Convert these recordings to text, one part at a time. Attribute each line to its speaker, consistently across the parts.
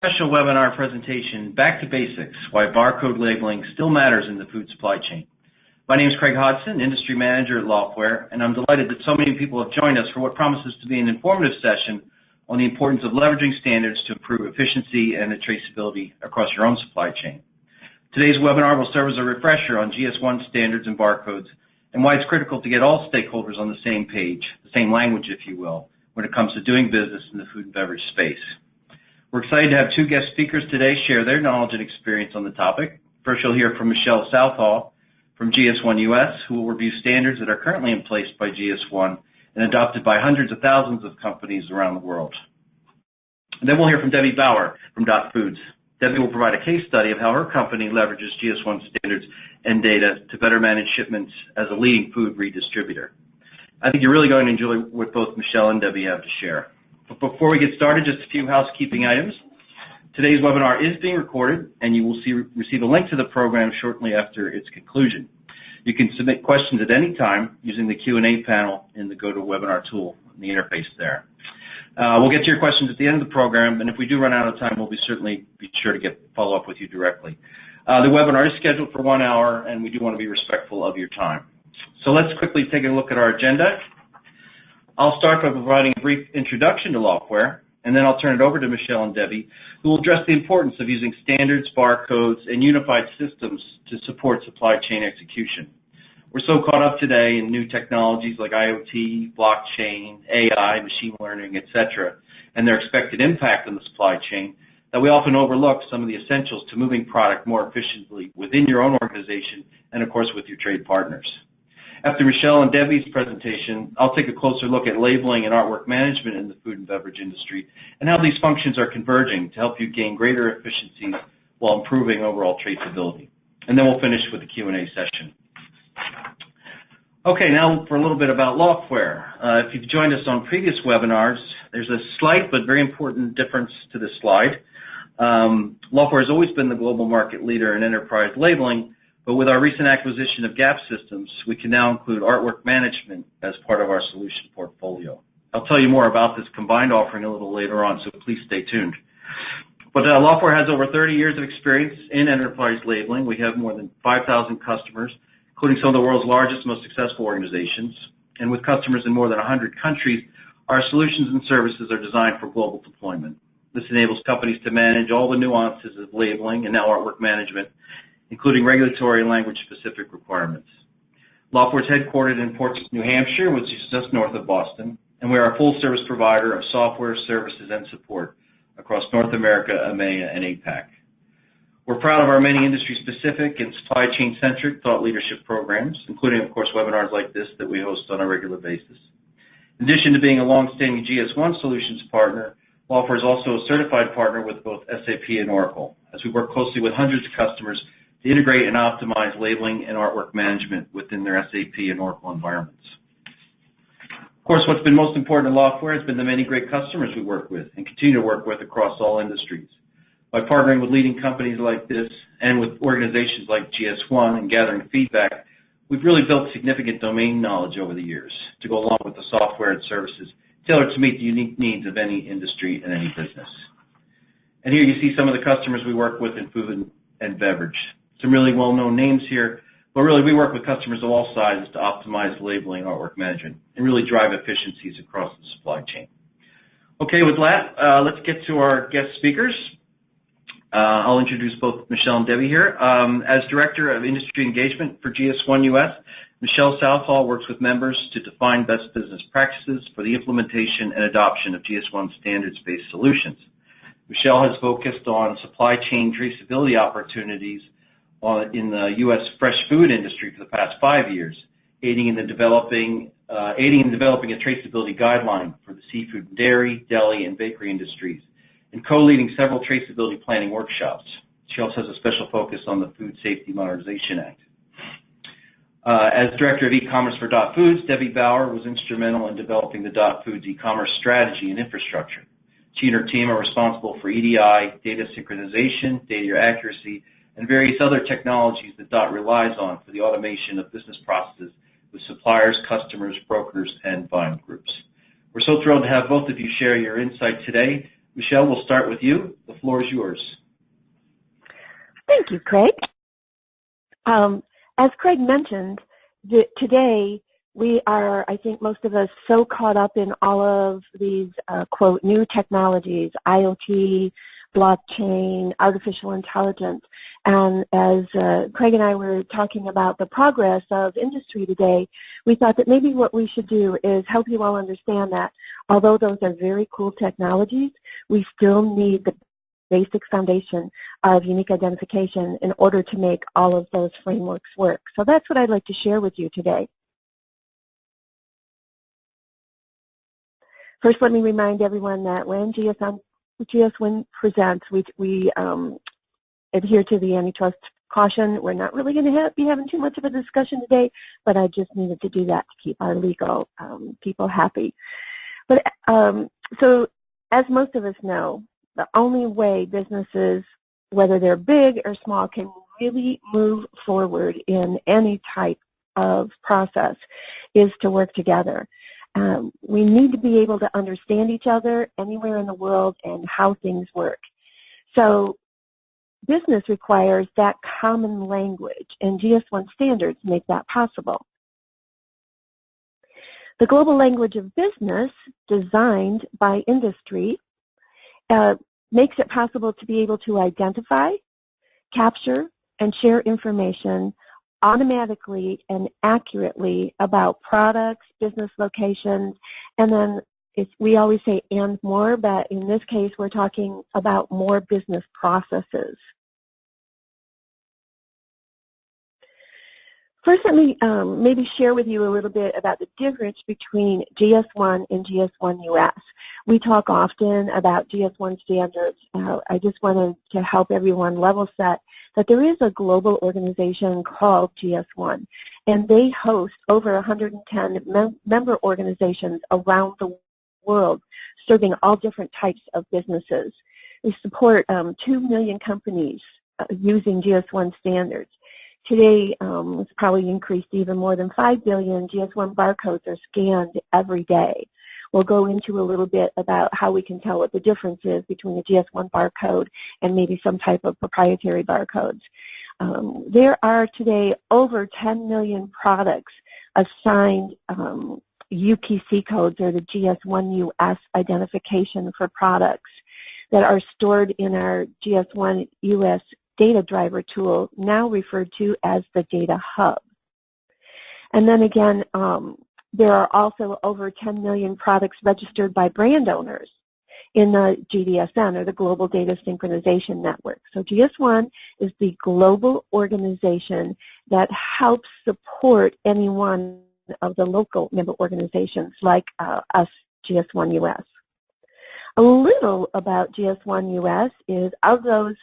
Speaker 1: Special webinar presentation, Back to Basics, Why Barcode Labeling Still Matters in the Food Supply Chain. My name is Craig Hodson, Industry Manager at Loftware, and I'm delighted that so many people have joined us for what promises to be an informative session on the importance of leveraging standards to improve efficiency and traceability across your own supply chain. Today's webinar will serve as a refresher on GS1 standards and barcodes and why it's critical to get all stakeholders on the same page, the same language, if you will, when it comes to doing business in the food and beverage space. We're excited to have two guest speakers today share their knowledge and experience on the topic. First, you'll hear from Michelle Southall from GS1 US, who will review standards that are currently in place by GS1 and adopted by hundreds of thousands of companies around the world. And then we'll hear from Debbie Bauer from Foods. Debbie will provide a case study of how her company leverages GS1 standards and data to better manage shipments as a leading food redistributor. I think you're really going to enjoy what both Michelle and Debbie have to share. But before we get started, just a few housekeeping items. Today's webinar is being recorded, and you will receive a link to the program shortly after its conclusion. You can submit questions at any time using the Q&A panel in the GoToWebinar tool in the interface there. We'll get to your questions at the end of the program, and if we do run out of time, we'll certainly be sure to follow up with you directly. The webinar is scheduled for 1 hour, and we do want to be respectful of your time. So let's quickly take a look at our agenda. I'll start by providing a brief introduction to Loftware, and then I'll turn it over to Michelle and Debbie, who will address the importance of using standards, barcodes, and unified systems to support supply chain execution. We're so caught up today in new technologies like IoT, blockchain, AI, machine learning, etc., and their expected impact on the supply chain that we often overlook some of the essentials to moving product more efficiently within your own organization and, of course, with your trade partners. After Michelle and Debbie's presentation, I'll take a closer look at labeling and artwork management in the food and beverage industry and how these functions are converging to help you gain greater efficiencies while improving overall traceability. And then we'll finish with the Q&A session. Okay, now for a little bit about Loftware. If you've joined us on previous webinars, there's a slight but very important difference to this slide. Loftware has always been the global market leader in enterprise labeling, but with our recent acquisition of Gap Systems, we can now include artwork management as part of our solution portfolio. I'll tell you more about this combined offering a little later on, so please stay tuned. But Loftware has over 30 years of experience in enterprise labeling. We have more than 5,000 customers, including some of the world's largest, most successful organizations. And with customers in more than 100 countries, our solutions and services are designed for global deployment. This enables companies to manage all the nuances of labeling and now artwork management, including regulatory and language-specific requirements. Loftware is headquartered in Portsmouth, New Hampshire, which is just north of Boston, and we are a full-service provider of software, services, and support across North America, EMEA, and APAC. We're proud of our many industry-specific and supply chain-centric thought leadership programs, including, of course, webinars like this that we host on a regular basis. In addition to being a long-standing GS1 solutions partner, Loftware is also a certified partner with both SAP and Oracle, as we work closely with hundreds of customers to integrate and optimize labeling and artwork management within their SAP and Oracle environments. Of course, what's been most important in Loftware has been the many great customers we work with and continue to work with across all industries. By partnering with leading companies like this and with organizations like GS1 and gathering feedback, we've really built significant domain knowledge over the years to go along with the software and services tailored to meet the unique needs of any industry and any business. And here you see some of the customers we work with in food and beverage. Some really well-known names here, but really we work with customers of all sizes to optimize labeling and artwork management and really drive efficiencies across the supply chain. Okay, with that, let's get to our guest speakers. I'll introduce both Michelle and Debbie here. As Director of Industry Engagement for GS1 US, Michelle Southall works with members to define best business practices for the implementation and adoption of GS1 standards-based solutions. Michelle has focused on supply chain traceability opportunities in the U.S. fresh food industry for the past 5 years, aiding in developing a traceability guideline for the seafood and dairy, deli, and bakery industries, and co-leading several traceability planning workshops. She also has a special focus on the Food Safety Modernization Act. As Director of E-commerce for Foods, Debbie Bauer was instrumental in developing the Foods e-commerce strategy and infrastructure. She and her team are responsible for EDI, data synchronization, data accuracy, and various other technologies that DOT relies on for the automation of business processes with suppliers, customers, brokers, and buying groups. We're so thrilled to have both of you share your insight today. Michelle, we'll start with you. The floor is yours.
Speaker 2: Thank you, Craig. As Craig mentioned, today we are, I think most of us, so caught up in all of these, quote, new technologies, IoT, blockchain, artificial intelligence. And as Craig and I were talking about the progress of industry today, we thought that maybe what we should do is help you all understand that although those are very cool technologies, we still need the basic foundation of unique identification in order to make all of those frameworks work. So that's what I'd like to share with you today. First, let me remind everyone that when GS1 presents, we adhere to the Antitrust Caution. We're not really going to be having too much of a discussion today, but I just needed to do that to keep our legal people happy. But so, as most of us know, the only way businesses, whether they're big or small, can really move forward in any type of process is to work together. We need to be able to understand each other anywhere in the world and how things work. So business requires that common language, and GS1 Standards make that possible. The global language of business, designed by industry, makes it possible to be able to identify, capture, and share information automatically and accurately about products, business locations, and then we always say and more, but in this case we're talking about more business processes. First, let me maybe share with you a little bit about the difference between GS1 and GS1 US. We talk often about GS1 Standards. I just wanted to help everyone level set that there is a global organization called GS1, and they host over 110 member organizations around the world, serving all different types of businesses. We support 2 million companies using GS1 Standards. Today, it's probably increased even more than 5 billion GS1 barcodes are scanned every day. We'll go into a little bit about how we can tell what the difference is between a GS1 barcode and maybe some type of proprietary barcodes. There are today over 10 million products assigned UPC codes, or the GS1 US identification for products, that are stored in our GS1 US data driver tool, now referred to as the data hub. And then again, there are also over 10 million products registered by brand owners in the GDSN, or the Global Data Synchronization Network. So GS1 is the global organization that helps support any one of the local member organizations like us, GS1 US. A little about GS1 US is, of those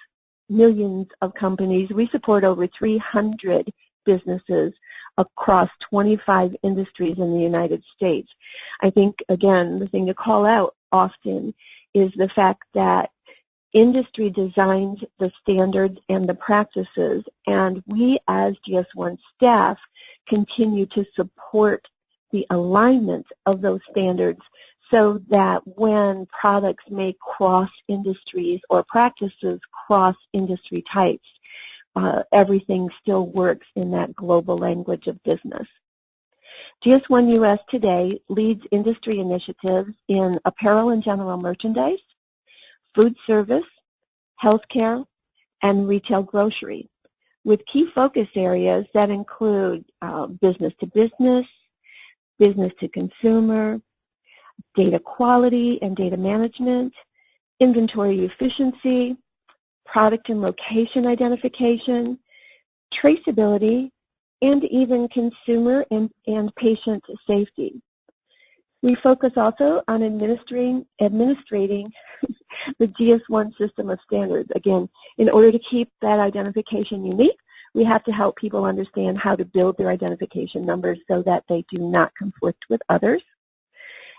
Speaker 2: millions of companies, we support over 300 businesses across 25 industries in the United States. I think, again, the thing to call out often is the fact that industry designs the standards and the practices, and we as GS1 staff continue to support the alignment of those standards so that when products may cross industries or practices cross industry types, everything still works in that global language of business. GS1 US today leads industry initiatives in apparel and general merchandise, food service, healthcare, and retail grocery, with key focus areas that include business to business, business to consumer, data quality and data management, inventory efficiency, product and location identification, traceability, and even consumer and patient safety. We focus also on administrating the GS1 system of standards. Again, in order to keep that identification unique, we have to help people understand how to build their identification numbers so that they do not conflict with others.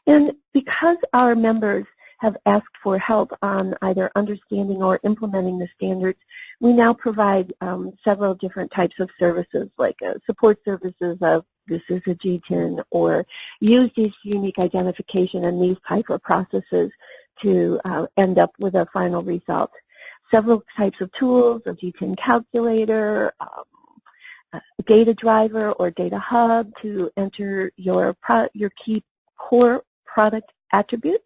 Speaker 2: And because our members have asked for help on either understanding or implementing the standards, we now provide several different types of services, like support services of this is a GTIN, or use these unique identification and these type of processes to end up with a final result. Several types of tools, a G10 calculator, a data driver or data hub to enter your key core product attributes.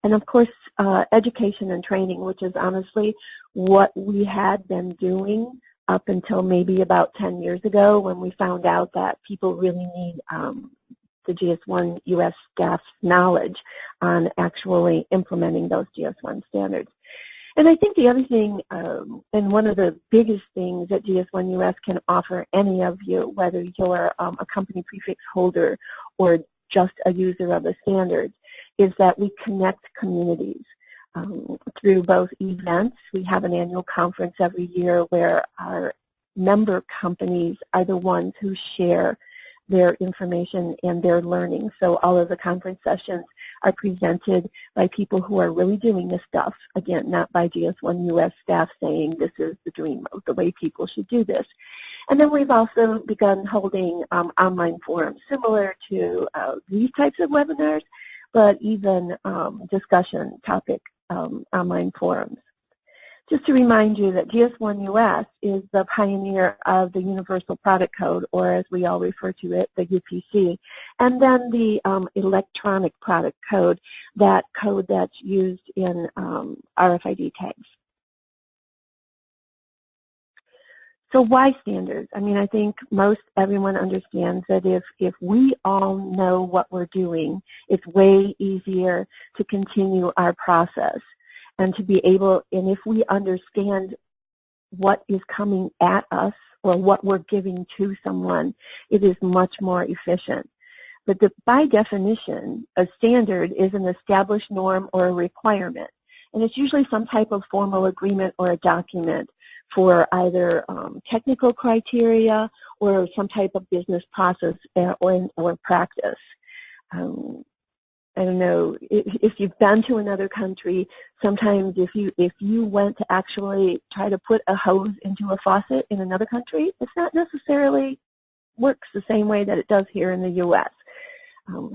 Speaker 2: And of course, education and training, which is honestly what we had been doing up until maybe about 10 years ago when we found out that people really need the GS1 US staff's knowledge on actually implementing those GS1 standards. And I think the other thing, and one of the biggest things that GS1 US can offer any of you, whether you're a company prefix holder or just a user of the standards, is that we connect communities through both events. We have an annual conference every year where our member companies are the ones who share their information and their learning. So all of the conference sessions are presented by people who are really doing this stuff. Again, not by GS1 US staff saying this is the dream of the way people should do this. And then we've also begun holding online forums similar to these types of webinars, but even discussion topic online forums. Just to remind you that GS1 US is the pioneer of the Universal Product Code, or as we all refer to it, the UPC, and then the Electronic Product Code, that code that's used in RFID tags. So why standards? I mean, I think most everyone understands that if we all know what we're doing, it's way easier to continue our process. And to be able, and if we understand what is coming at us or what we're giving to someone, it is much more efficient. But by definition, a standard is an established norm or a requirement. And it's usually some type of formal agreement or a document for either technical criteria or some type of business process or practice. I don't know, if you've been to another country, sometimes if you went to actually try to put a hose into a faucet in another country, it's not necessarily works the same way that it does here in the U.S.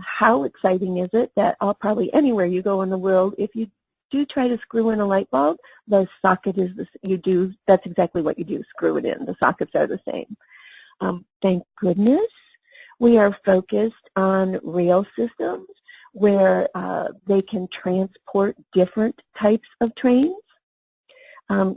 Speaker 2: How exciting is it that probably anywhere you go in the world, if you do try to screw in a light bulb, the socket is that's exactly what you do, screw it in. The sockets are the same. Thank goodness we are focused on rail systems where they can transport different types of trains.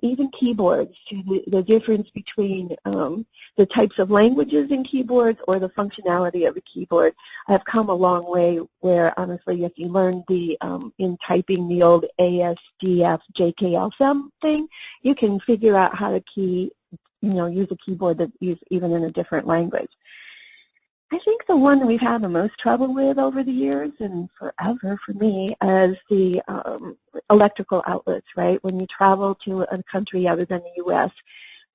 Speaker 2: Even keyboards, the difference between the types of languages in keyboards or the functionality of a keyboard have come a long way where, honestly, if you learn in typing the old ASDF JKLSM thing, you can figure out how to use a keyboard that's used even in a different language. I think the one that we've had the most trouble with over the years and forever for me is the electrical outlets, right? When you travel to a country other than the U.S.,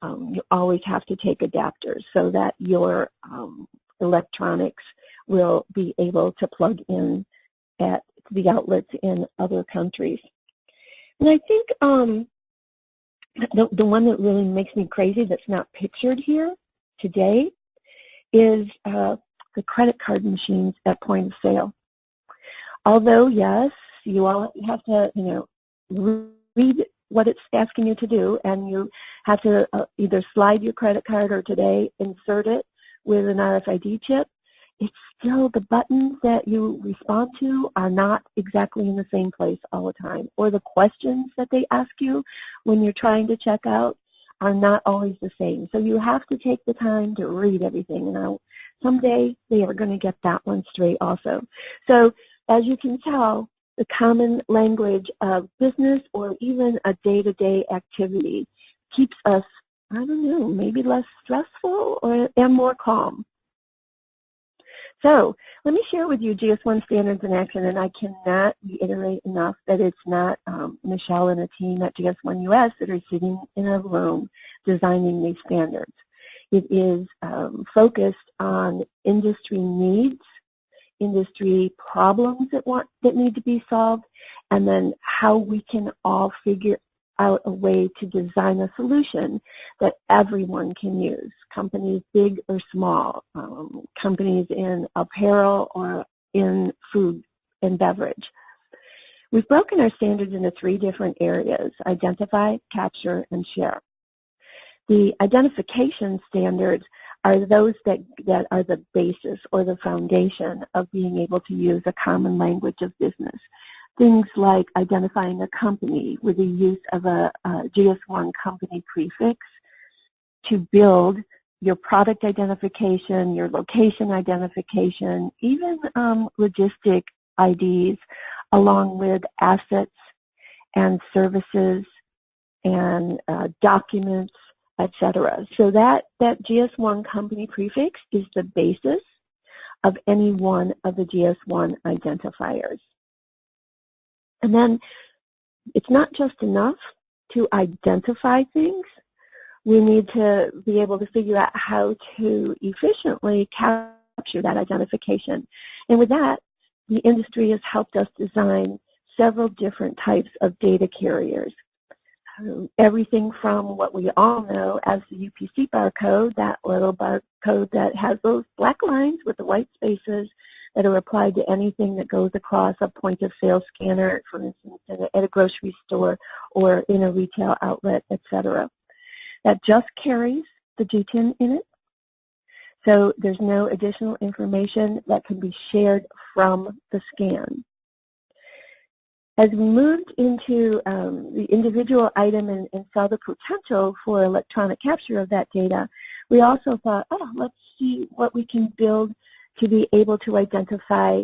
Speaker 2: you always have to take adapters so that your electronics will be able to plug in at the outlets in other countries. And I think the one that really makes me crazy that's not pictured here today is the credit card machines at point of sale. Although, yes, you all have to, read what it's asking you to do, and you have to either slide your credit card or today insert it with an RFID chip, it's still the buttons that you respond to are not exactly in the same place all the time, or the questions that they ask you when you're trying to check out are not always the same. So you have to take the time to read everything. And someday they are going to get that one straight also. So as you can tell, the common language of business or even a day-to-day activity keeps us, I don't know, maybe less stressful and more calm. So let me share with you GS1 Standards in action, and I cannot reiterate enough that it's not Michelle and a team at GS1 US that are sitting in a room designing these standards. It is focused on industry needs, industry problems that need to be solved, and then how we can all figure out a way to design a solution that everyone can use, companies big or small, companies in apparel or in food and beverage. We've broken our standards into 3 different areas: identify, capture, and share. The identification standards are those that are the basis or the foundation of being able to use a common language of business. Things like identifying a company with the use of a GS1 company prefix to build your product identification, your location identification, even logistic IDs, along with assets and services and documents, etc. So that GS1 company prefix is the basis of any one of the GS1 identifiers. And then it's not just enough to identify things. We need to be able to figure out how to efficiently capture that identification. And with that, the industry has helped us design several different types of data carriers. Everything from what we all know as the UPC barcode, that little barcode that has those black lines with the white spaces that are applied to anything that goes across a point-of-sale scanner, for instance, at a grocery store or in a retail outlet, etc. That just carries the GTIN in it, so there's no additional information that can be shared from the scan. As we moved into the individual item and saw the potential for electronic capture of that data, we also thought, oh, let's see what we can build to be able to identify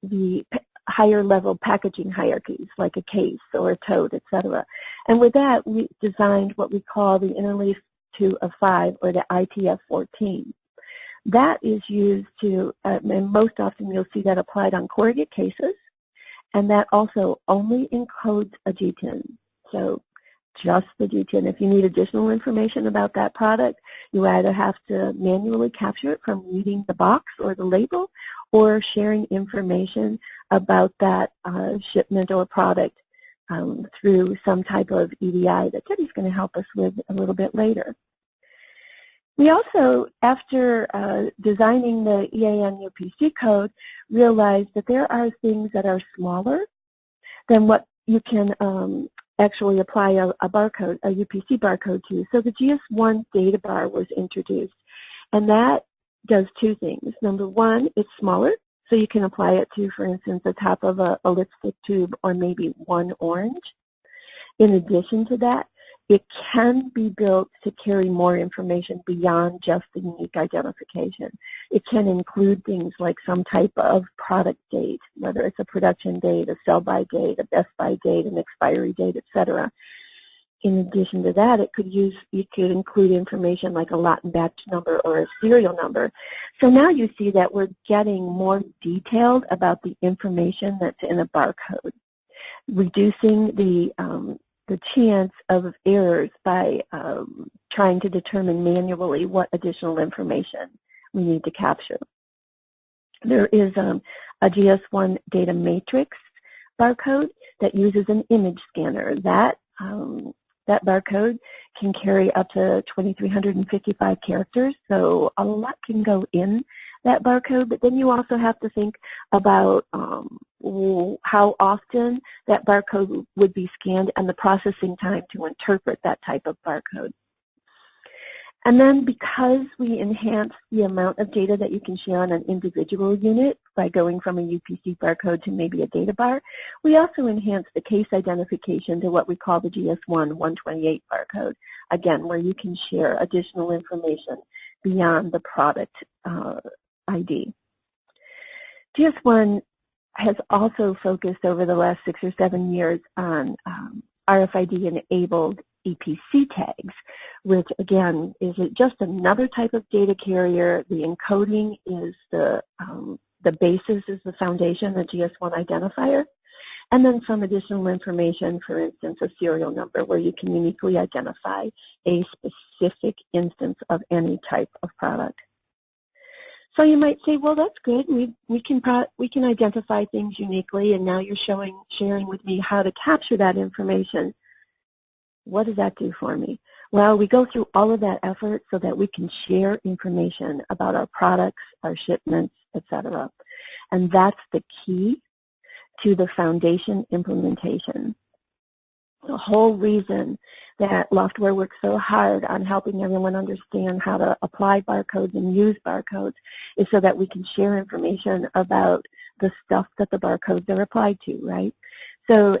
Speaker 2: the higher level packaging hierarchies, like a case or a tote, etc. And with that, we designed what we call the interleaf 2 of 5, or the ITF14. That is used to, and most often you'll see that applied on corrugate cases, and that also only encodes a GTIN. So just the GTIN. If you need additional information about that product, you either have to manually capture it from reading the box or the label, or sharing information about that shipment or product through some type of EDI that Debbie's going to help us with a little bit later. We also, after designing the EAN UPC code, realized that there are things that are smaller than what you can actually apply a barcode, a UPC barcode to. So the GS1 data bar was introduced, and that does 2 things. Number 1, it's smaller, so you can apply it to, for instance, the top of a lipstick tube or maybe 1 orange. In addition to that, it can be built to carry more information beyond just the unique identification. It can include things like some type of product date, whether it's a production date, a sell-by date, a best-by date, an expiry date, etc. In addition to that, it could include information like a lot and batch number or a serial number. So now you see that we're getting more detailed about the information that's in a barcode, reducing the chance of errors by trying to determine manually what additional information we need to capture. There is a GS1 data matrix barcode that uses an image scanner. That barcode can carry up to 2,355 characters, so a lot can go in that barcode, but then you also have to think about how often that barcode would be scanned and the processing time to interpret that type of barcode. And then because we enhance the amount of data that you can share on an individual unit by going from a UPC barcode to maybe a data bar, we also enhance the case identification to what we call the GS1 128 barcode, again, where you can share additional information beyond the product ID. GS1 has also focused over the last 6 or 7 years on RFID-enabled EPC tags, which again is just another type of data carrier. The encoding is the basis, is the foundation, the GS1 identifier, and then some additional information, for instance, a serial number where you can uniquely identify a specific instance of any type of product. So you might say, well, that's good. We can identify things uniquely, and now you're sharing with me how to capture that information. What does that do for me? Well, we go through all of that effort so that we can share information about our products, our shipments, etc. And that's the key to the foundation implementation. The whole reason that Loftware works so hard on helping everyone understand how to apply barcodes and use barcodes is so that we can share information about the stuff that the barcodes are applied to, right? So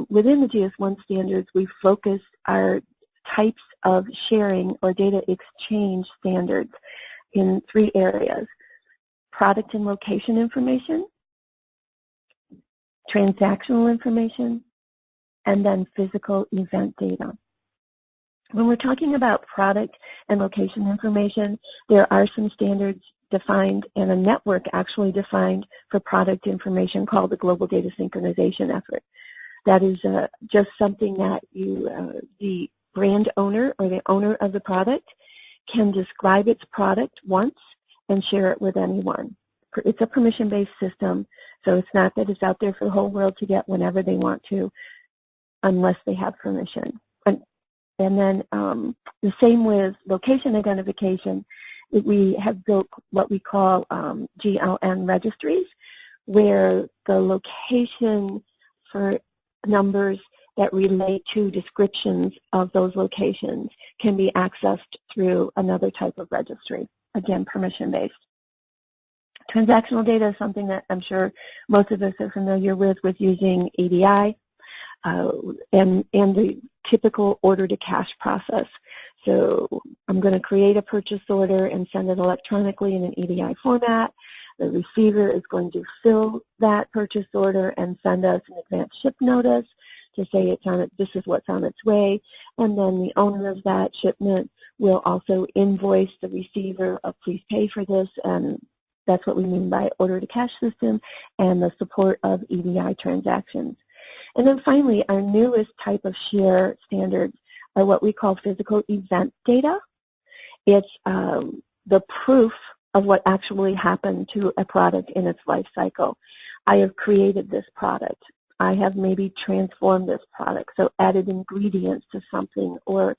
Speaker 2: within the GS1 standards, we focus our types of sharing or data exchange standards in 3 areas: product and location information, transactional information, and then physical event data. When we're talking about product and location information, there are some standards defined and a network actually defined for product information called the Global Data Synchronization Effort. That is just something that the brand owner or the owner of the product can describe its product once and share it with anyone. It's a permission-based system, so it's not that it's out there for the whole world to get whenever they want to, unless they have permission. And then the same with location identification. We have built what we call GLN registries, where the location for numbers that relate to descriptions of those locations can be accessed through another type of registry, again, permission-based. Transactional data is something that I'm sure most of us are familiar with using EDI and the typical order-to-cash process. So I'm going to create a purchase order and send it electronically in an EDI format. The receiver is going to fill that purchase order and send us an advance ship notice to say this is what's on its way, and then the owner of that shipment will also invoice the receiver of please pay for this, and that's what we mean by order-to-cash system and the support of EDI transactions. And then finally, our newest type of share standards are what we call physical event data. It's the proof of what actually happened to a product in its life cycle. I have created this product. I have maybe transformed this product, so added ingredients to something, or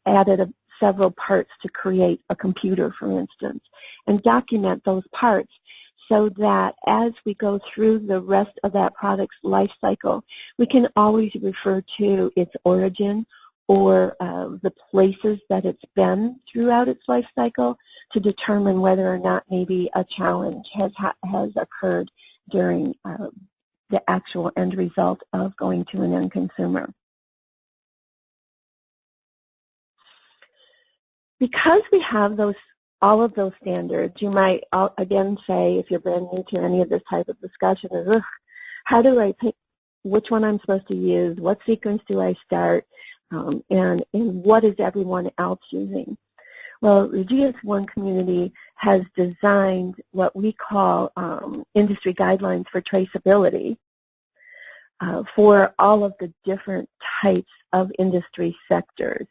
Speaker 2: added several parts to create a computer, for instance, and document those parts so that as we go through the rest of that product's life cycle, we can always refer to its origin or the places that it's been throughout its life cycle to determine whether or not maybe a challenge has occurred during the actual end result of going to an end consumer. Because we have all of those standards, you might again say, if you're brand new to any of this type of discussion, is, how do I pick which one I'm supposed to use? What sequence do I start? And what is everyone else using? Well, the GS1 community has designed what we call industry guidelines for traceability for all of the different types of industry sectors.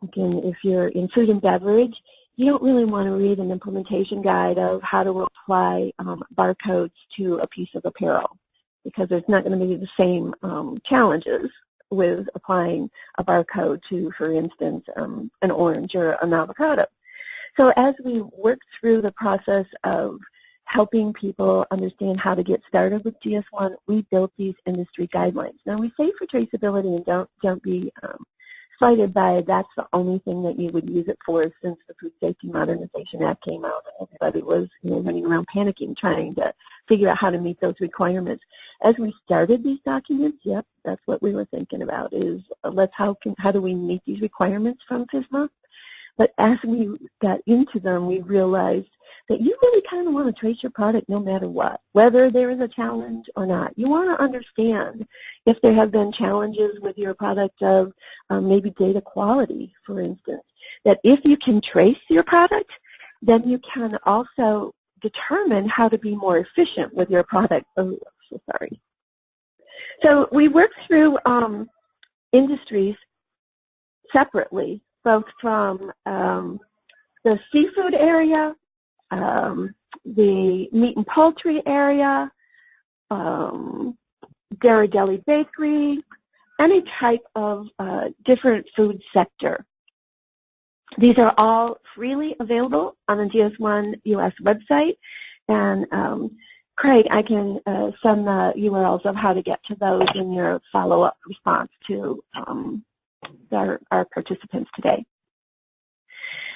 Speaker 2: Again, if you're in food and beverage, you don't really want to read an implementation guide of how to apply barcodes to a piece of apparel, because there's not going to be the same challenges with applying a barcode to, for instance, an orange or an avocado. So as we work through the process of helping people understand how to get started with GS1, we built these industry guidelines. Now, we say for traceability, and don't be slighted by that's the only thing that you would use it for, since the Food Safety Modernization Act came out. Everybody was running around panicking, trying to figure out how to meet those requirements. As we started these documents, yep, that's what we were thinking about, is how do we meet these requirements from FSMA? But as we got into them, we realized that you really kind of want to trace your product no matter what, whether there is a challenge or not. You want to understand if there have been challenges with your product of maybe data quality, for instance, that if you can trace your product, then you can also determine how to be more efficient with your product. Oh, so sorry. So we work through industries separately, both from the seafood area, the meat and poultry area, dairy, deli, bakery, any type of different food sector. These are all freely available on the GS1 US website, and Craig, I can send the URLs of how to get to those in your follow-up response to our participants today.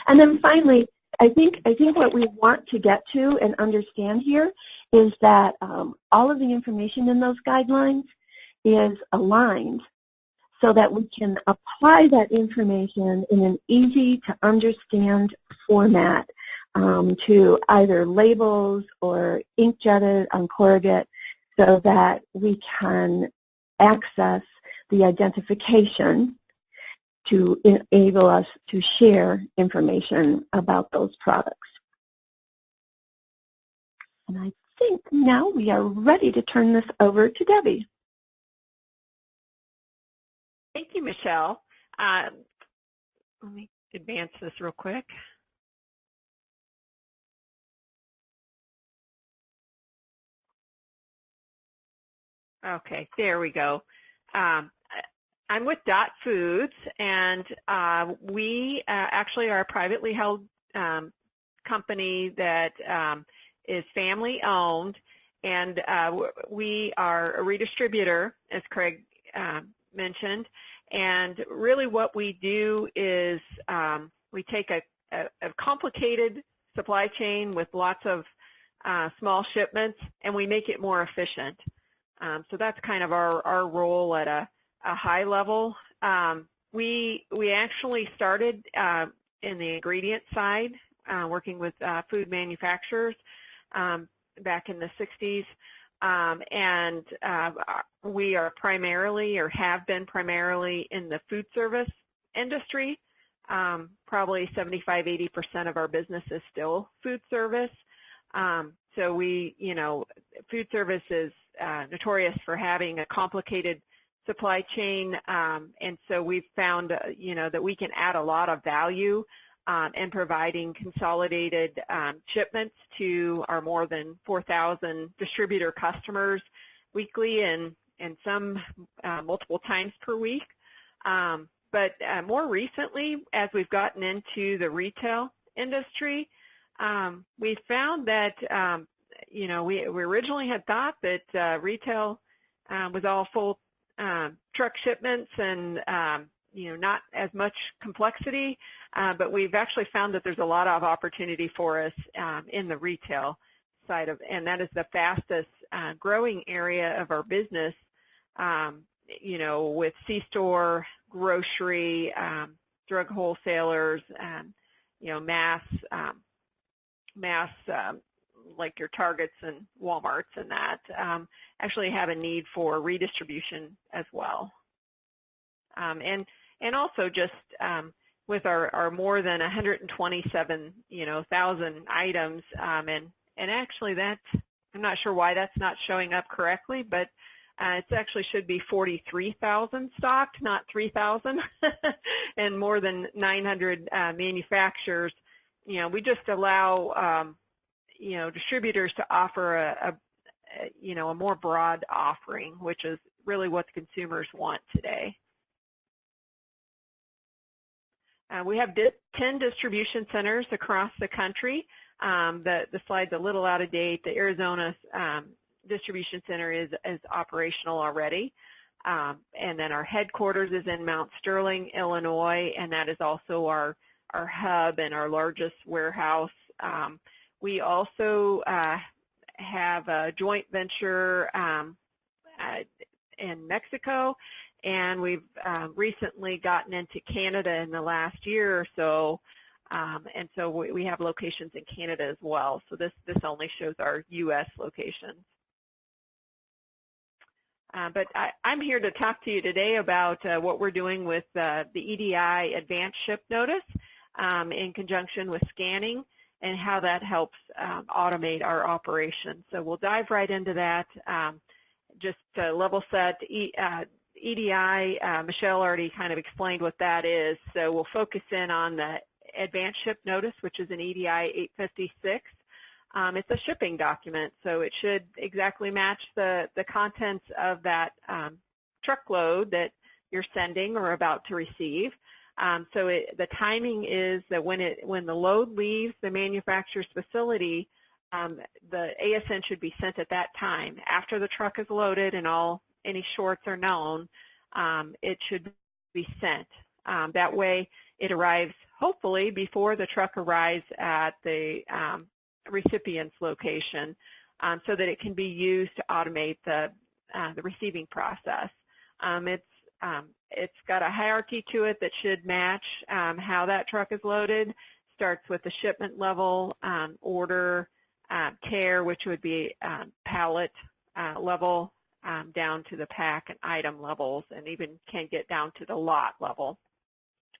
Speaker 2: And then finally, I think what we want to get to and understand here is that all of the information in those guidelines is aligned so that we can apply that information in an easy-to-understand format to either labels or inkjetted on corrugate so that we can access the identification to enable us to share information about those products. And I think now we are ready to turn this over to Debbie.
Speaker 3: Thank you, Michelle. Let me advance this real quick. Okay, there we go. I'm with Dot Foods, and we actually are a privately held company that is family-owned, and we are a redistributor, as Craig mentioned. And really what we do is we take a complicated supply chain with lots of small shipments, and we make it more efficient. So that's kind of our role at a high level. We actually started in the ingredient side, working with food manufacturers back in the 60s, and we are primarily, or have been primarily, in the food service industry. Probably 75–80% of our business is still food service. So we, food service is notorious for having a complicated supply chain, and so we've found, that we can add a lot of value in providing consolidated shipments to our more than 4,000 distributor customers weekly and some multiple times per week. But more recently, as we've gotten into the retail industry, we found that, we originally had thought that retail was all full truck shipments and not as much complexity, but we've actually found that there's a lot of opportunity for us in the retail side of, and that is the fastest growing area of our business, with C-store, grocery, drug wholesalers, mass like your Targets and Walmarts and that, actually have a need for redistribution as well. And also just with our more than 127,000 items, and actually that's, I'm not sure why that's not showing up correctly, but it actually should be 43,000 stocked, not 3,000, and more than 900 manufacturers. We just allow distributors to offer a more broad offering, which is really what the consumers want today. We have 10 distribution centers across the country. The slide's a little out of date. The Arizona distribution center is operational already. And then our headquarters is in Mount Sterling, Illinois, and that is also our hub and our largest warehouse. We also have a joint venture in Mexico, and we've recently gotten into Canada in the last year or so, and so we have locations in Canada as well. So this only shows our U.S. locations. But I'm here to talk to you today about what we're doing with the EDI Advanced Ship Notice in conjunction with scanning, and how that helps automate our operation. So we'll dive right into that. Just to level set, EDI, Michelle already kind of explained what that is, so we'll focus in on the Advanced Ship Notice, which is an EDI 856. It's a shipping document, so it should exactly match the contents of that truckload that you're sending or about to receive. So the timing is that when the load leaves the manufacturer's facility, the ASN should be sent at that time. After the truck is loaded and any shorts are known, it should be sent. That way it arrives hopefully before the truck arrives at the recipient's location, so that it can be used to automate the receiving process. It's got a hierarchy to it that should match how that truck is loaded. Starts with the shipment level, order, care, which would be pallet level, down to the pack and item levels, and even can get down to the lot level.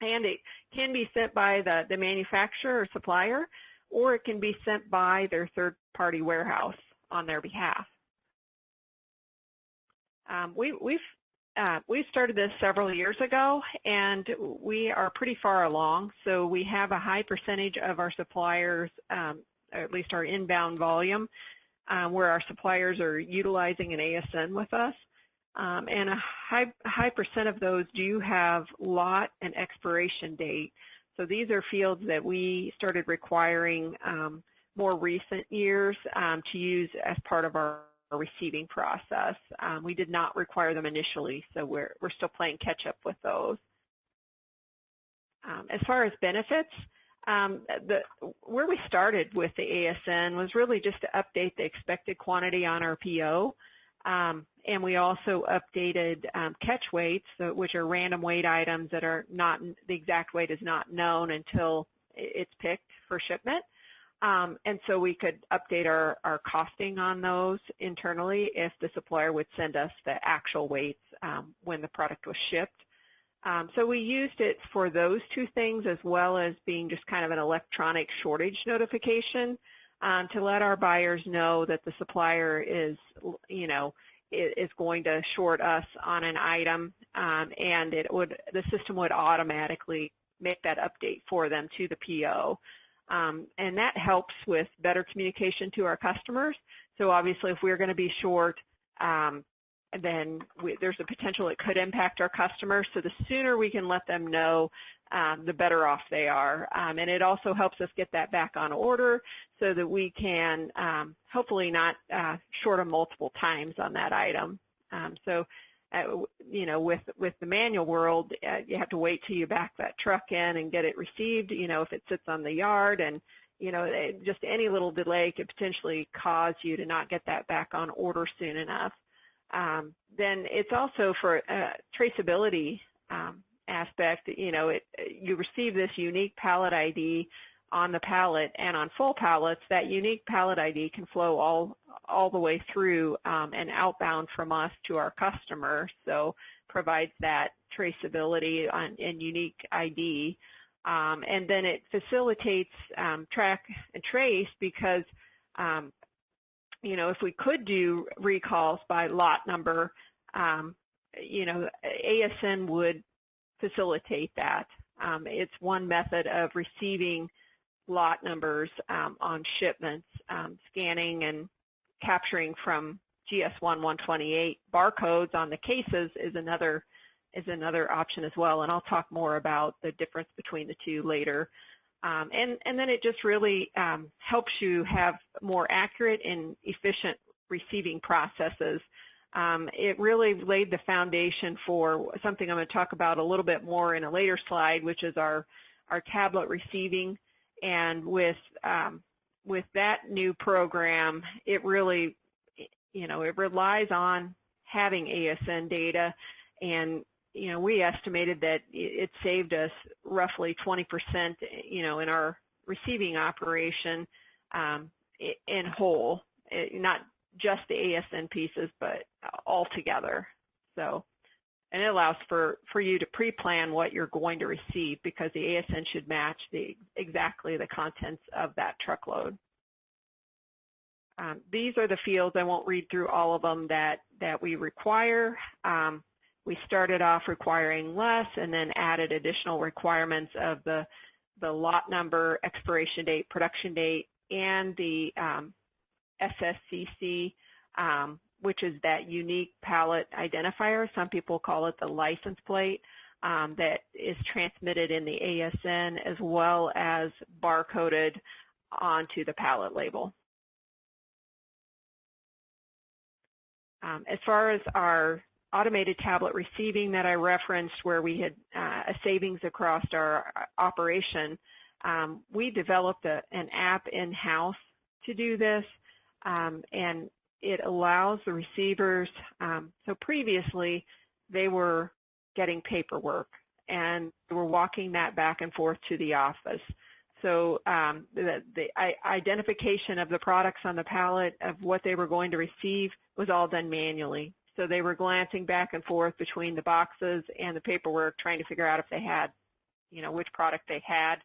Speaker 3: And it can be sent by the manufacturer or supplier, or it can be sent by their third-party warehouse on their behalf. We've started this several years ago, and we are pretty far along. So we have a high percentage of our suppliers, at least our inbound volume, where our suppliers are utilizing an ASN with us. And a high percent of those do have lot and expiration date. So these are fields that we started requiring more recent years to use as part of our receiving process. We did not require them initially, so we're still playing catch up with those. As far as benefits, where we started with the ASN was really just to update the expected quantity on our PO. And we also updated catch weights, which are random weight items that are not, the exact weight is not known until it's picked for shipment. And so we could update our costing on those internally if the supplier would send us the actual weights when the product was shipped. So we used it for those two things, as well as being just kind of an electronic shortage notification to let our buyers know that the supplier is, is going to short us on an item, and the system would automatically make that update for them to the PO. And that helps with better communication to our customers. So obviously if we're going to be short, then there's a potential it could impact our customers. So the sooner we can let them know, the better off they are. And it also helps us get that back on order so that we can hopefully not short them multiple times on that item. With the manual world, you have to wait till you back that truck in and get it received, if it sits on the yard, and, just any little delay could potentially cause you to not get that back on order soon enough. Then it's also for traceability aspect, you receive this unique pallet ID on the pallet, and on full pallets, that unique pallet ID can flow all the way through and outbound from us to our customer, so provides that traceability and unique ID. And then it facilitates track and trace because, if we could do recalls by lot number, ASN would facilitate that. It's one method of receiving lot numbers on shipments. Scanning and capturing from GS1 128 barcodes on the cases is another option as well, and I'll talk more about the difference between the two later. And then it just really helps you have more accurate and efficient receiving processes. It really laid the foundation for something I'm going to talk about a little bit more in a later slide, which is our tablet receiving. And with that new program, it really, it relies on having ASN data, and we estimated that it saved us roughly 20%, in our receiving operation in whole, not just the ASN pieces, but all together. So, and it allows for you to pre-plan what you're going to receive, because the ASN should match exactly the contents of that truckload. These are the fields. I won't read through all of them that we require. We started off requiring less and then added additional requirements of the lot number, expiration date, production date, and the SSCC, which is that unique pallet identifier. Some people call it the license plate, that is transmitted in the ASN as well as barcoded onto the pallet label. As far as our automated tablet receiving that I referenced, where we had a savings across our operation, we developed an app in-house to do this, and it allows the receivers, so previously they were getting paperwork and they were walking that back and forth to the office. So the identification of the products on the pallet of what they were going to receive was all done manually. So they were glancing back and forth between the boxes and the paperwork, trying to figure out if they had, which product they had.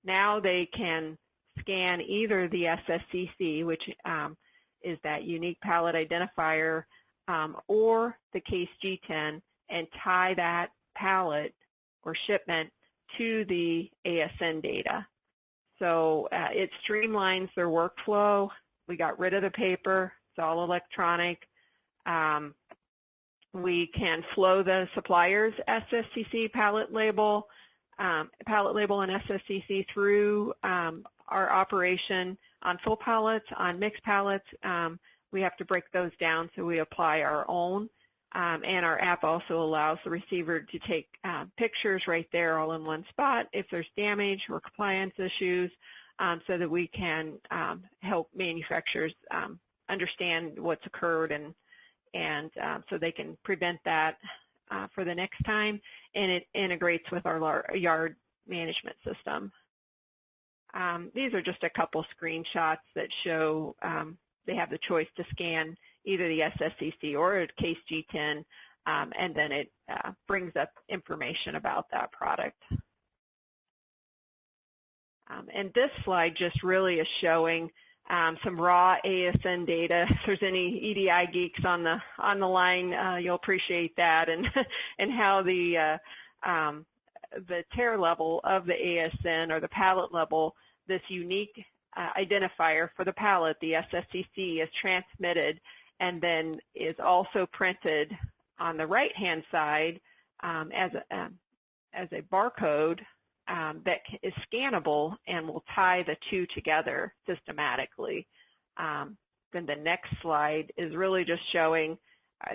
Speaker 3: Now they can scan either the SSCC, which is that unique pallet identifier, or the case G10, and tie that pallet or shipment to the ASN data. So it streamlines their workflow. We got rid of the paper. It's all electronic. We can flow the supplier's SSCC pallet label and SSCC through our operation on full pallets, on mixed pallets. We have to break those down, so we apply our own. And our app also allows the receiver to take pictures right there all in one spot if there's damage or compliance issues, so that we can help manufacturers understand what's occurred, and so they can prevent that for the next time. And it integrates with our yard management system. These are just a couple screenshots that show they have the choice to scan either the SSCC or a case G10, and then it brings up information about that product. And this slide just really is showing some raw ASN data. If there's any EDI geeks on the line, you'll appreciate that, and how the tear level of the ASN, or the pallet level, this unique identifier for the pallet, the SSCC, is transmitted and then is also printed on the right-hand side as a barcode that is scannable and will tie the two together systematically. Then the next slide is really just showing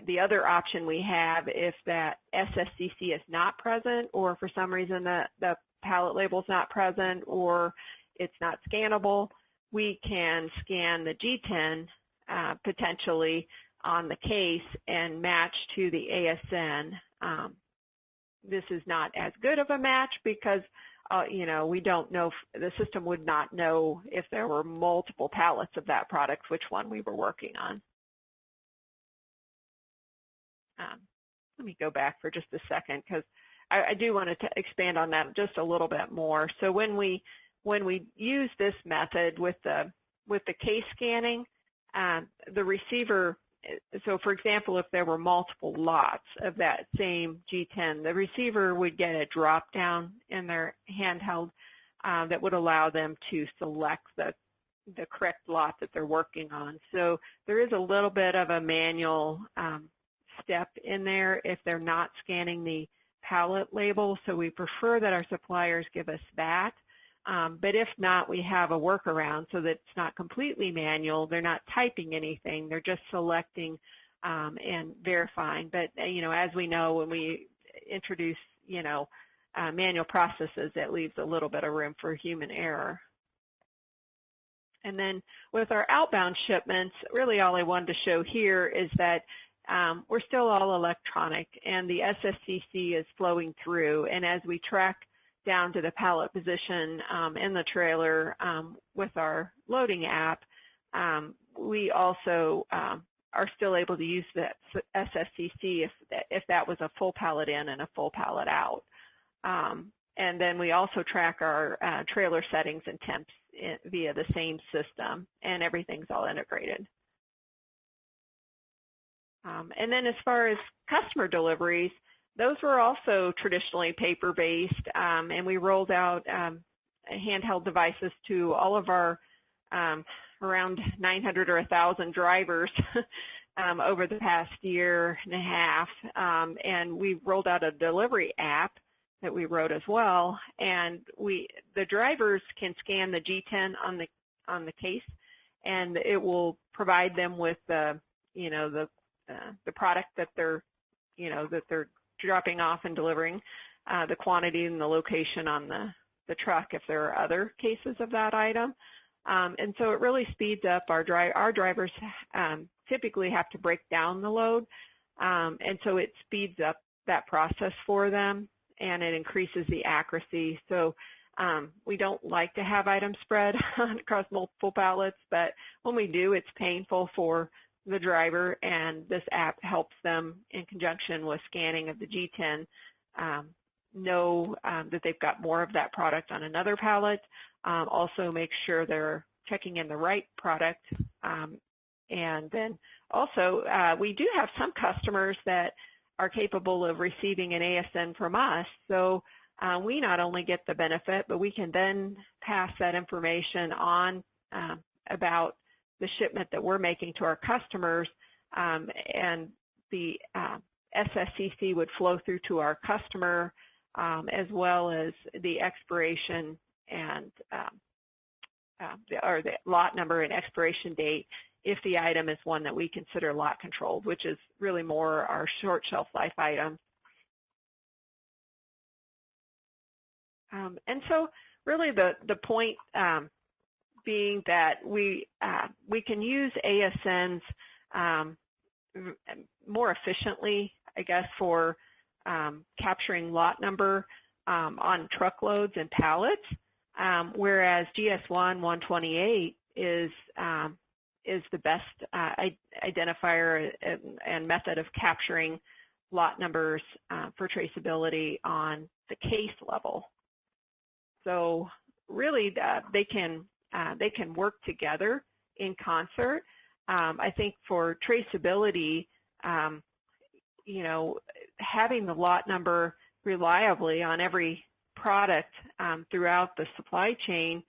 Speaker 3: the other option we have if that SSCC is not present, or for some reason the pallet label is not present, or it's not scannable. We can scan the G10 potentially on the case and match to the ASN. This is not as good of a match because we don't know, the system would not know if there were multiple pallets of that product, which one we were working on. Let me go back for just a second, because I do want to expand on that just a little bit more. So when we use this method with the case scanning, the receiver, so for example, if there were multiple lots of that same G10, the receiver would get a drop down in their handheld that would allow them to select the correct lot that they're working on. So there is a little bit of a manual step in there if they're not scanning the pallet label, so we prefer that our suppliers give us that. But if not, we have a workaround so that it's not completely manual. They're not typing anything. They're just selecting and verifying. But, as we know, when we introduce, manual processes, that leaves a little bit of room for human error. And then with our outbound shipments, really all I wanted to show here is that we're still all electronic, and the SSCC is flowing through. And as we track down to the pallet position in the trailer with our loading app, we also are still able to use the SSCC if that was a full pallet in and a full pallet out. And then we also track our trailer settings and temps via the same system, and everything's all integrated. And then as far as customer deliveries, those were also traditionally paper-based, and we rolled out handheld devices to all of our around 900 or 1,000 drivers over the past year and a half, and we rolled out a delivery app that we wrote as well, and the drivers can scan the G10 on the case, and it will provide them with the product that they're dropping off and delivering, the quantity and the location on the truck if there are other cases of that item. And so it really speeds up our drivers typically have to break down the load, and so it speeds up that process for them, and it increases the accuracy. So we don't like to have items spread across multiple pallets, but when we do, it's painful for the driver, and this app helps them in conjunction with scanning of the G10 know that they've got more of that product on another pallet. Also make sure they're checking in the right product. And then also we do have some customers that are capable of receiving an ASN from us. So we not only get the benefit, but we can then pass that information on about the shipment that we're making to our customers, and the SSCC would flow through to our customer, as well as the expiration and or the lot number and expiration date if the item is one that we consider lot controlled, which is really more our short shelf life items. And so really the point being that we can use ASNs more efficiently, I guess, for capturing lot number on truckloads and pallets, whereas GS1 128 is the best identifier and method of capturing lot numbers for traceability on the case level. So really they can work together in concert. I think for traceability, you know, having the lot number reliably on every product throughout the supply chain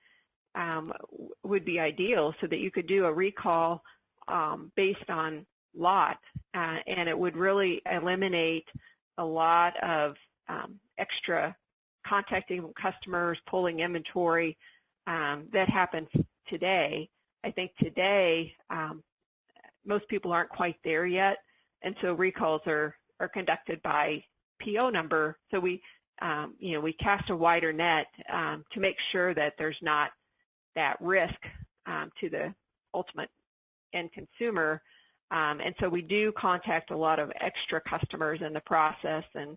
Speaker 3: would be ideal, so that you could do a recall based on lot, and it would really eliminate a lot of extra contacting customers, pulling inventory that happens today. I think today most people aren't quite there yet, and so recalls are conducted by PO number. So we you know, we cast a wider net to make sure that there's not that risk to the ultimate end consumer, and so we do contact a lot of extra customers in the process, and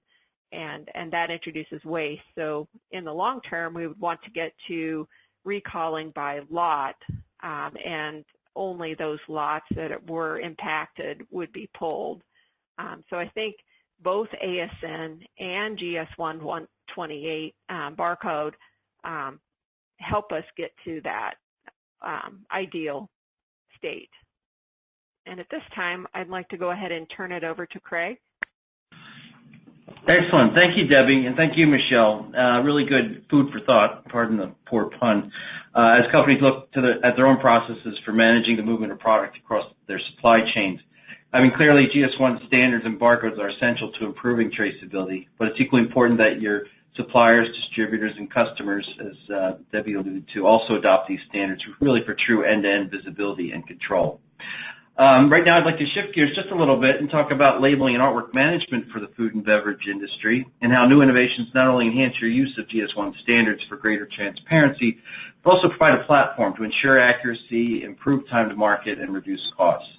Speaker 3: that introduces waste. So in the long term, we would want to get to recalling by lot, and only those lots that were impacted would be pulled. So I think both ASN and GS1 128 barcode help us get to that ideal state. And at this time, I'd like to go ahead and turn it over to Craig.
Speaker 1: Excellent. Thank you, Debbie, and thank you, Michelle. Really good food for thought, pardon the poor pun, as companies look at their own processes for managing the movement of product across their supply chains. I mean, clearly GS1 standards and barcodes are essential to improving traceability, but it's equally important that your suppliers, distributors, and customers, as Debbie alluded to, also adopt these standards really for true end-to-end visibility and control. Right now I'd like to shift gears just a little bit and talk about labeling and artwork management for the food and beverage industry, and how new innovations not only enhance your use of GS1 standards for greater transparency, but also provide a platform to ensure accuracy, improve time to market, and reduce costs.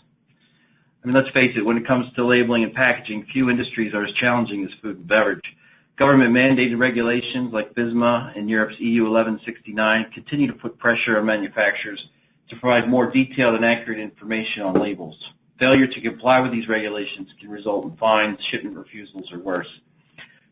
Speaker 1: I mean, let's face it, when it comes to labeling and packaging, few industries are as challenging as food and beverage. Government-mandated regulations like FSMA and Europe's EU 1169 continue to put pressure on manufacturers to provide more detailed and accurate information on labels. Failure to comply with these regulations can result in fines, shipment refusals, or worse.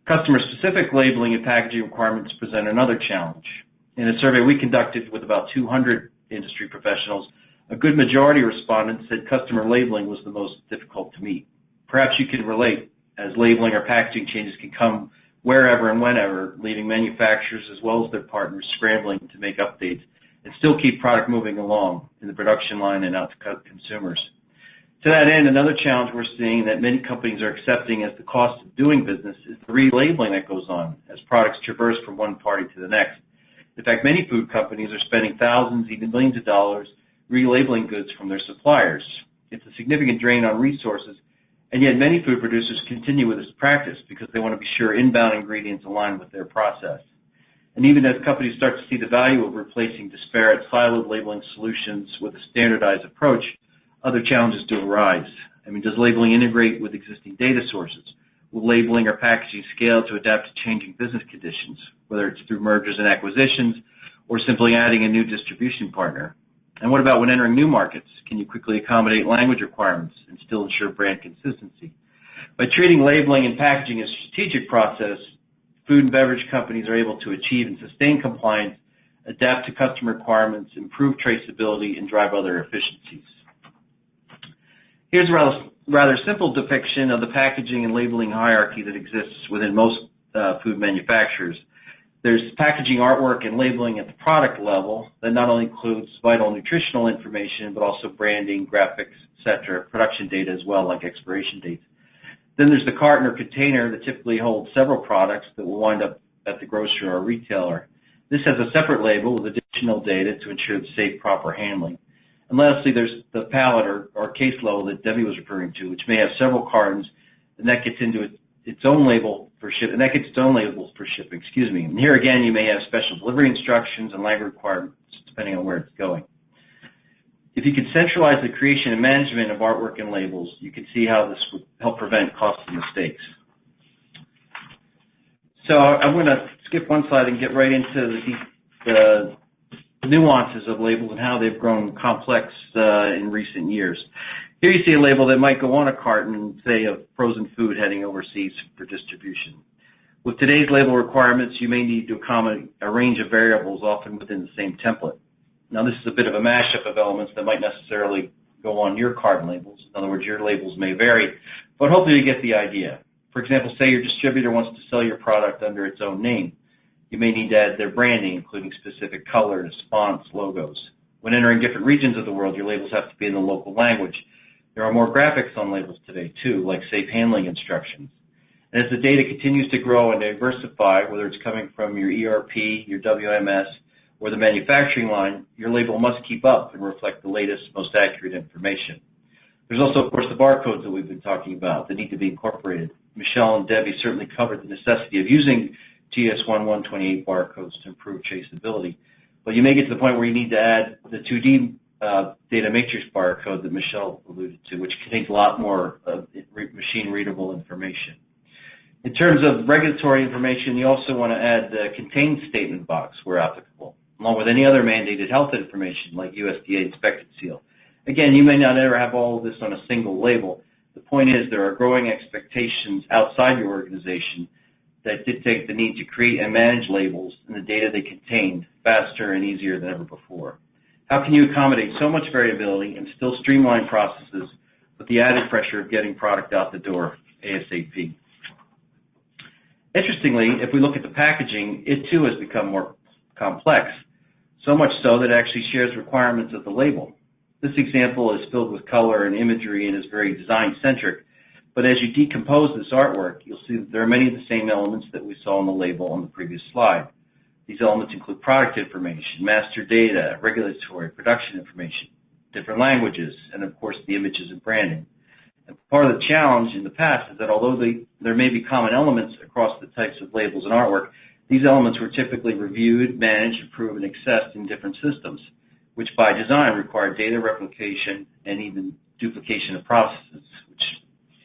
Speaker 1: Customer-specific labeling and packaging requirements present another challenge. In a survey we conducted with about 200 industry professionals, a good majority of respondents said customer labeling was the most difficult to meet. Perhaps you can relate, as labeling or packaging changes can come wherever and whenever, leaving manufacturers as well as their partners scrambling to make updates and still keep product moving along in the production line and out to consumers. To that end, another challenge we're seeing that many companies are accepting as the cost of doing business is the relabeling that goes on as products traverse from one party to the next. In fact, many food companies are spending thousands, even millions of dollars relabeling goods from their suppliers. It's a significant drain on resources And yet many food producers continue with this practice because they want to be sure inbound ingredients align with their process. And even as companies start to see the value of replacing disparate siloed labeling solutions with a standardized approach, other challenges do arise. I mean, does labeling integrate with existing data sources? Will labeling or packaging scale to adapt to changing business conditions, whether it's through mergers and acquisitions or simply adding a new distribution partner? And what about when entering new markets? Can you quickly accommodate language requirements and still ensure brand consistency? By treating labeling and packaging as a strategic process, food and beverage companies are able to achieve and sustain compliance, adapt to customer requirements, improve traceability, and drive other efficiencies. Here's a rather simple depiction of the packaging and labeling hierarchy that exists within most food manufacturers. There's packaging artwork and labeling at the product level that not only includes vital nutritional information, but also branding, graphics, etc., production data as well, like expiration dates. Then there's the carton or container that typically holds several products that will wind up at the grocer or retailer. This has a separate label with additional data to ensure the safe, proper handling. And lastly, there's the pallet or case level that Debbie was referring to, which may have several cartons, and that gets into its own label for shipping. And here again, you may have special delivery instructions and language requirements depending on where it's going. If you could centralize the creation and management of artwork and labels, you can see how this would help prevent costly mistakes. So I'm going to skip one slide and get right into the nuances of labels and how they've grown complex in recent years. Here you see a label that might go on a carton, say, of frozen food heading overseas for distribution. With today's label requirements, you may need to accommodate a range of variables, often within the same template. Now, this is a bit of a mashup of elements that might necessarily go on your carton labels. In other words, your labels may vary, but hopefully you get the idea. For example, say your distributor wants to sell your product under its own name. You may need to add their branding, including specific colors, fonts, logos. When entering different regions of the world, your labels have to be in the local language. There are more graphics on labels today, too, like safe handling instructions. And as the data continues to grow and diversify, whether it's coming from your ERP, your WMS, or the manufacturing line, your label must keep up and reflect the latest, most accurate information. There's also, of course, the barcodes that we've been talking about that need to be incorporated. Michelle and Debbie certainly covered the necessity of using GS1 128 barcodes to improve traceability. But you may get to the point where you need to add the 2D data matrix barcode that Michelle alluded to, which contains a lot more machine-readable information. In terms of regulatory information, you also want to add the contained statement box where applicable, along with any other mandated health information like USDA inspected seal. Again, you may not ever have all of this on a single label. The point is there are growing expectations outside your organization that dictate the need to create and manage labels and the data they contain faster and easier than ever before. How can you accommodate so much variability and still streamline processes with the added pressure of getting product out the door ASAP? Interestingly, if we look at the packaging, it too has become more complex, so much so that it actually shares requirements of the label. This example is filled with color and imagery and is very design-centric, but as you decompose this artwork, you'll see that there are many of the same elements that we saw on the label on the previous slide. These elements include product information, master data, regulatory, production information, different languages, and of course the images and branding. And part of the challenge in the past is that although there may be common elements across the types of labels and artwork, these elements were typically reviewed, managed, approved, and accessed in different systems, which by design require data replication and even duplication of processes, which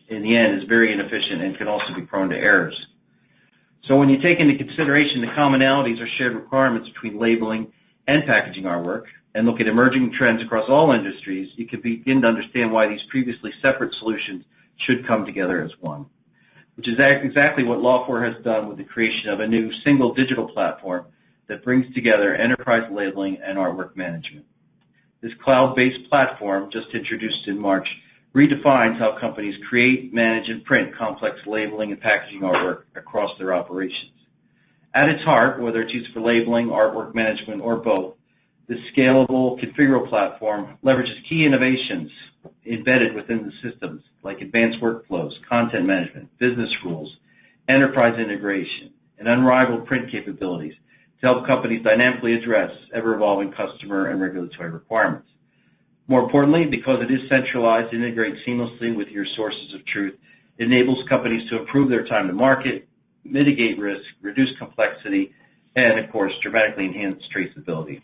Speaker 1: in the end is very inefficient and can also be prone to errors. So when you take into consideration the commonalities or shared requirements between labeling and packaging artwork, and look at emerging trends across all industries, you can begin to understand why these previously separate solutions should come together as one, which is exactly what Loftware has done with the creation of a new single digital platform that brings together enterprise labeling and artwork management. This cloud-based platform, just introduced in March, redefines how companies create, manage, and print complex labeling and packaging artwork across their operations. At its heart, whether it's used for labeling, artwork management, or both, this scalable, configurable platform leverages key innovations embedded within the systems, like advanced workflows, content management, business rules, enterprise integration, and unrivaled print capabilities to help companies dynamically address ever-evolving customer and regulatory requirements. More importantly, because it is centralized and integrates seamlessly with your sources of truth, it enables companies to improve their time to market, mitigate risk, reduce complexity, and, of course, dramatically enhance traceability.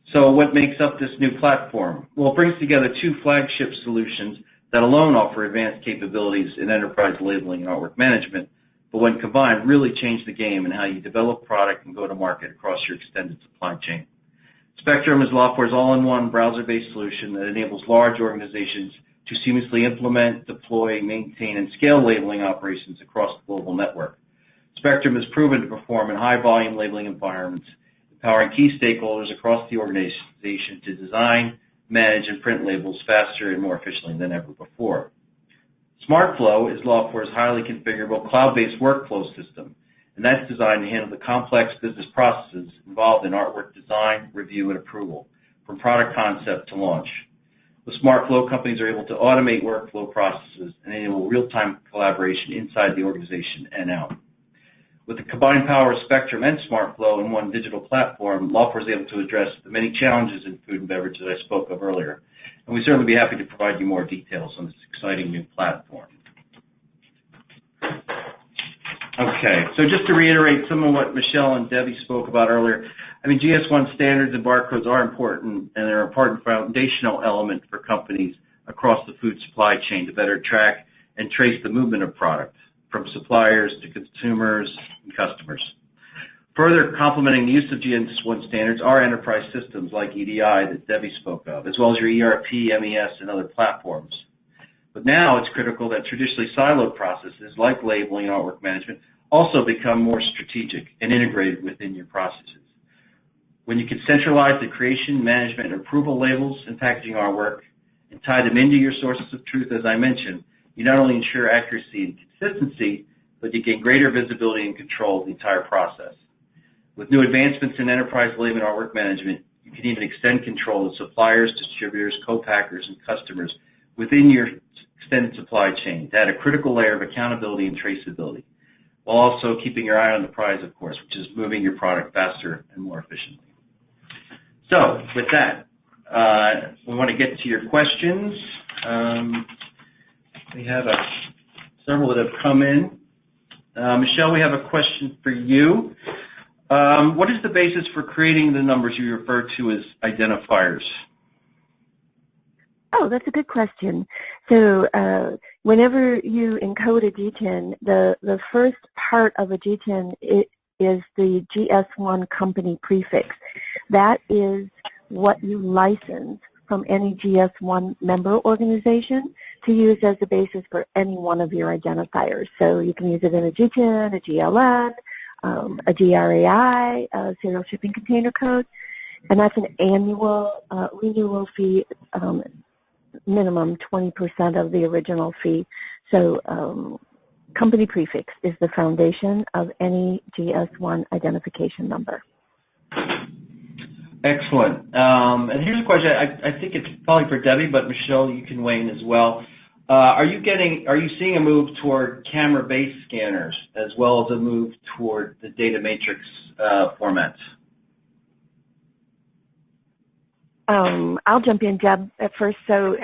Speaker 1: So what makes up this new platform? Well, it brings together two flagship solutions that alone offer advanced capabilities in enterprise labeling and artwork management, but when combined, really change the game in how you develop product and go to market across your extended supply chain. Spectrum is Loftware's all-in-one browser-based solution that enables large organizations to seamlessly implement, deploy, maintain, and scale labeling operations across the global network. Spectrum is proven to perform in high-volume labeling environments, empowering key stakeholders across the organization to design, manage, and print labels faster and more efficiently than ever before. SmartFlow is Loftware's highly configurable cloud-based workflow system, and that's designed to handle the complex business processes involved in artwork design, review, and approval, from product concept to launch. With SmartFlow, companies are able to automate workflow processes and enable real-time collaboration inside the organization and out. With the combined power of Spectrum and SmartFlow in one digital platform, Loftware is able to address the many challenges in food and beverage that I spoke of earlier. And we'd certainly be happy to provide you more details on this exciting new platform. Okay, so just to reiterate some of what Michelle and Debbie spoke about earlier, I mean, GS1 standards and barcodes are important, and they're an important foundational element for companies across the food supply chain to better track and trace the movement of product from suppliers to consumers and customers. Further complementing the use of GS1 standards are enterprise systems like EDI that Debbie spoke of, as well as your ERP, MES, and other platforms. But now it's critical that traditionally siloed processes like labeling and artwork management also become more strategic and integrated within your processes. When you can centralize the creation, management, and approval labels and packaging artwork and tie them into your sources of truth, as I mentioned, you not only ensure accuracy and consistency, but you gain greater visibility and control of the entire process. With new advancements in enterprise labeling and artwork management, you can even extend control to suppliers, distributors, co-packers, and customers within your extended supply chain to add a critical layer of accountability and traceability, while also keeping your eye on the prize, of course, which is moving your product faster and more efficiently. So with that, we want to get to your questions. We have several that have come in. Michelle, we have a question for you. What is the basis for creating the numbers you refer to as identifiers?
Speaker 2: Oh, that's a good question. So whenever you encode a G10, the first part of a G10 is the GS1 company prefix. That is what you license from any GS1 member organization to use as the basis for any one of your identifiers. So you can use it in a G10, a GLN, a GRAI, a serial shipping container code, and that's an annual renewal fee, minimum 20% of the original fee. So company prefix is the foundation of any GS1 identification number.
Speaker 1: Excellent. And here's a question. I think it's probably for Debbie, but Michelle, you can weigh in as well. Are you seeing a move toward camera-based scanners as well as a move toward the data matrix formats?
Speaker 2: I'll jump in, Deb, at first. So,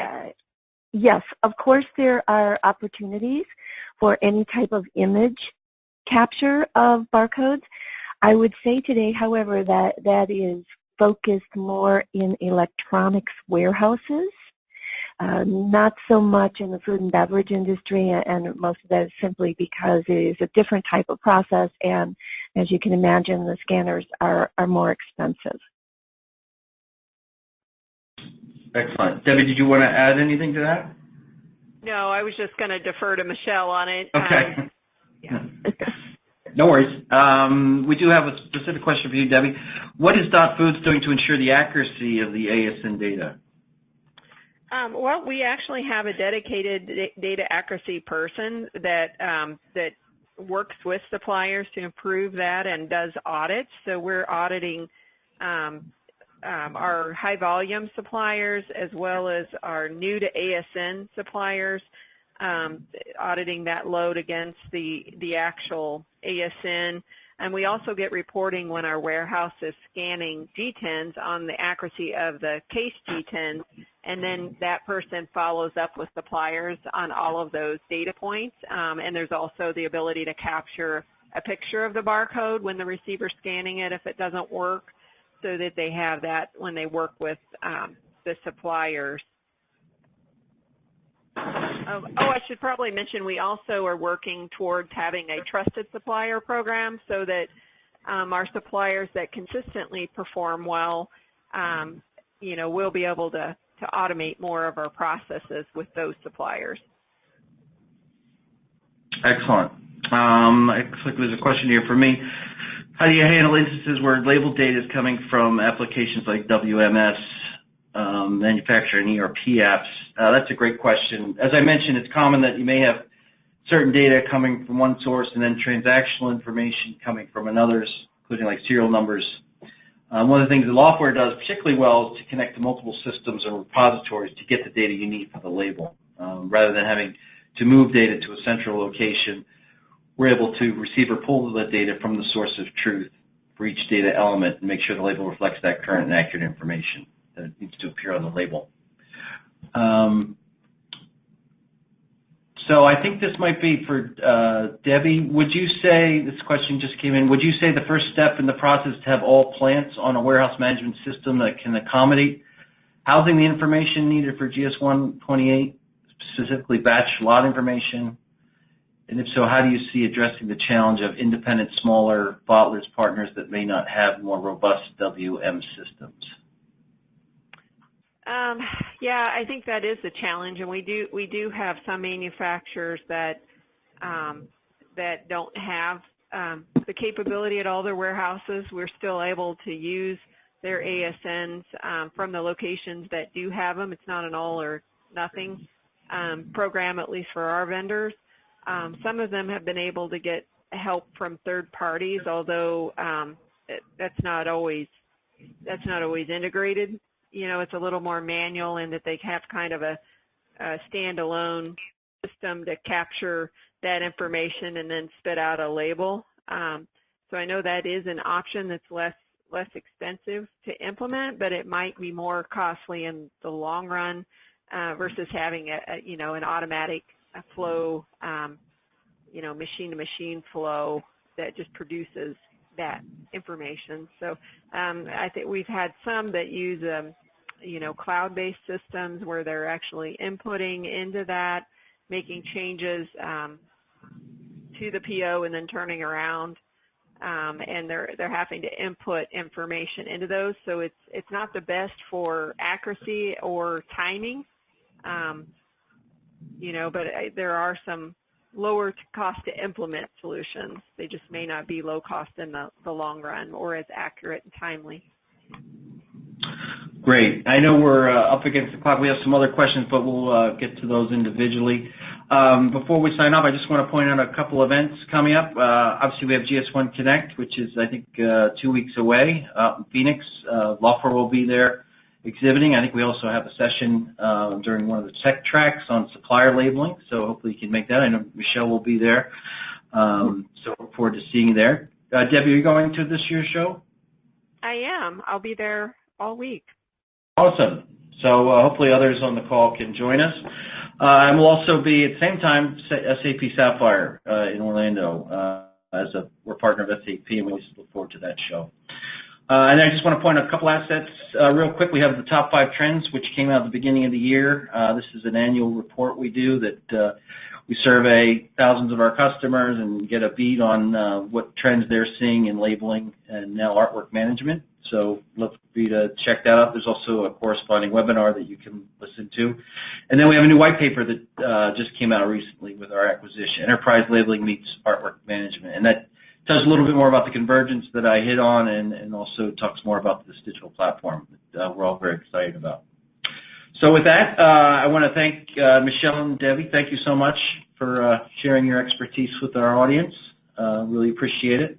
Speaker 2: yes, of course there are opportunities for any type of image capture of barcodes. I would say today, however, that is focused more in electronics warehouses, not so much in the food and beverage industry, and most of that is simply because it is a different type of process, and as you can imagine, the scanners are more expensive.
Speaker 1: Excellent. Debbie, did you want to add anything to that?
Speaker 3: No, I was just going to defer to Michelle on it.
Speaker 1: Okay.
Speaker 3: Yeah.
Speaker 1: No worries. We do have a specific question for you, Debbie. What is Foods doing to ensure the accuracy of the ASN data?
Speaker 3: Well, we actually have a dedicated data accuracy person that that works with suppliers to improve that and does audits. So we're auditing our high-volume suppliers as well as our new-to-ASN suppliers, auditing that load against the actual ASN. And we also get reporting when our warehouse is scanning G10s on the accuracy of the case G10s, and then that person follows up with suppliers on all of those data points. And there's also the ability to capture a picture of the barcode when the receiver's scanning it if it doesn't work, so that they have that when they work with the suppliers. I should probably mention we also are working towards having a trusted supplier program so that our suppliers that consistently perform well, we'll be able to automate more of our processes with those suppliers.
Speaker 1: Excellent. Looks like there's a question here for me. How do you handle instances where label data is coming from applications like WMS, manufacturing ERP apps? That's a great question. As I mentioned, it's common that you may have certain data coming from one source and then transactional information coming from another's, including like serial numbers. One of the things that Loftware does particularly well is to connect to multiple systems or repositories to get the data you need for the label. Rather than having to move data to a central location, we're able to receive or pull the data from the source of truth for each data element and make sure the label reflects that current and accurate information that needs to appear on the label. So I think this might be for Debbie. Would you say, this question just came in, would you say the first step in the process is to have all plants on a warehouse management system that can accommodate housing the information needed for GS1 28, specifically batch lot information? And if so, how do you see addressing the challenge of independent, smaller bottlers partners that may not have more robust WM systems?
Speaker 3: Yeah, I think that is the challenge, and we do have some manufacturers that that don't have the capability at all their warehouses. We're still able to use their ASNs from the locations that do have them. It's not an all or nothing program, at least for our vendors. Some of them have been able to get help from third parties, although that's not always integrated. It's a little more manual in that they have kind of a standalone system to capture that information and then spit out a label. So I know that is an option that's less expensive to implement, but it might be more costly in the long run versus having an automatic flow, machine-to-machine flow that just produces that information. So I think we've had some that use cloud-based systems where they're actually inputting into that, making changes to the PO and then turning around, and they're having to input information into those. So it's not the best for accuracy or timing, but there are some lower cost to implement solutions. They just may not be low cost in the long run or as accurate and timely.
Speaker 1: Great. I know we're up against the clock. We have some other questions, but we'll get to those individually. Before we sign off, I just want to point out a couple events coming up. Obviously, we have GS1 Connect, which is, I think, 2 weeks away out in Phoenix. Loftware will be there exhibiting. I think we also have a session during one of the tech tracks on supplier labeling, so hopefully you can make that. I know Michelle will be there, so look forward to seeing you there. Debbie, are you going to this year's show?
Speaker 3: I am. I'll be there all week.
Speaker 1: Awesome. So hopefully others on the call can join us. And we'll also be at the same time SAP Sapphire in Orlando. We're a partner of SAP, and we always look forward to that show. And I just want to point out a couple assets real quick. We have the top 5 trends, which came out at the beginning of the year. This is an annual report we do that we survey thousands of our customers and get a beat on what trends they're seeing in labeling and now artwork management. So look for you to check that out. There's also a corresponding webinar that you can listen to. And then we have a new white paper that just came out recently with our acquisition, Enterprise Labeling Meets Artwork Management. And that tells a little bit more about the convergence that I hit on and also talks more about this digital platform that we're all very excited about. So with that, I want to thank Michelle and Debbie. Thank you so much for sharing your expertise with our audience. Really appreciate it.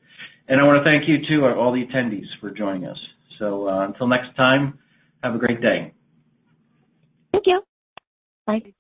Speaker 1: And I want to thank you, too, all the attendees for joining us. So until next time, have a great day.
Speaker 2: Thank you. Bye.